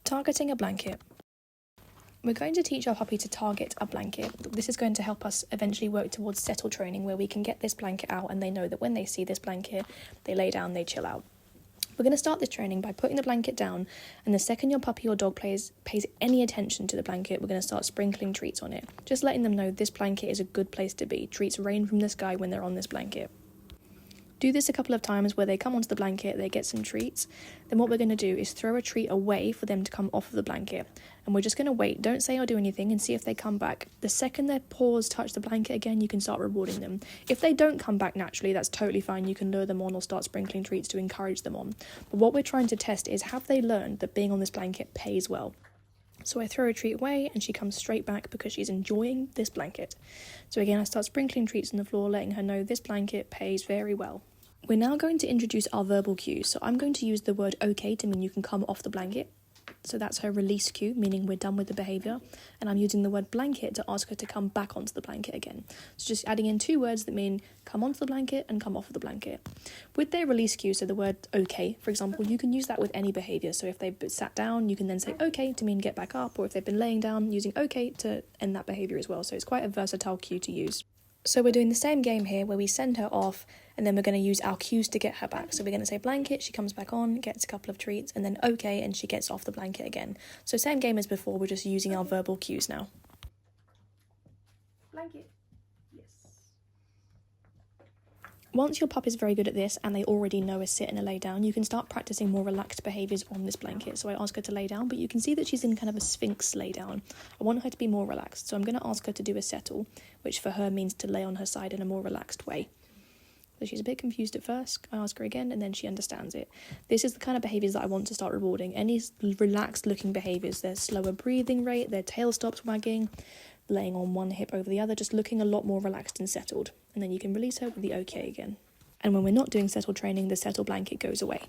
Targeting a blanket. We're going to teach our puppy to target a blanket. This is going to help us eventually work towards settle training, where we can get this blanket out and they know that when they see this blanket, they lay down, they chill out. We're going to start this training by putting the blanket down, and the second your puppy or dog pays any attention to the blanket, we're going to start sprinkling treats on it, just letting them know this blanket is a good place to be. Treats rain from the sky when they're on this blanket. Do this a couple of times where they come onto the blanket, they get some treats. Then what we're going to do is throw a treat away for them to come off of the blanket. And we're just going to wait, don't say or do anything, and see if they come back. The second their paws touch the blanket again, you can start rewarding them. If they don't come back naturally, that's totally fine. You can lure them on or start sprinkling treats to encourage them on. But what we're trying to test is, have they learned that being on this blanket pays well? So I throw a treat away and she comes straight back because she's enjoying this blanket. So again, I start sprinkling treats on the floor, letting her know this blanket pays very well. We're now going to introduce our verbal cues. So I'm going to use the word okay to mean you can come off the blanket. So that's her release cue, meaning we're done with the behaviour. And I'm using the word blanket to ask her to come back onto the blanket again. So just adding in two words that mean come onto the blanket and come off of the blanket. With their release cue, so the word okay, for example, you can use that with any behaviour. So if they've sat down, you can then say okay to mean get back up, or if they've been laying down, using okay to end that behaviour as well. So it's quite a versatile cue to use. So we're doing the same game here where we send her off and then we're going to use our cues to get her back. So we're going to say blanket, she comes back on, gets a couple of treats, and then okay, and she gets off the blanket again. So same game as before, we're just using our verbal cues now. Blanket. Yes. Once your pup is very good at this and they already know a sit and a lay down, you can start practicing more relaxed behaviours on this blanket. So I ask her to lay down, but you can see that she's in kind of a sphinx lay down. I want her to be more relaxed, so I'm going to ask her to do a settle, which for her means to lay on her side in a more relaxed way. So she's a bit confused at first. I ask her again and then she understands it. This is the kind of behaviours that I want to start rewarding. Any relaxed looking behaviours, their slower breathing rate, their tail stops wagging, laying on one hip over the other, just looking a lot more relaxed and settled. And then you can release her with the okay again. And when we're not doing settle training, the settle blanket goes away.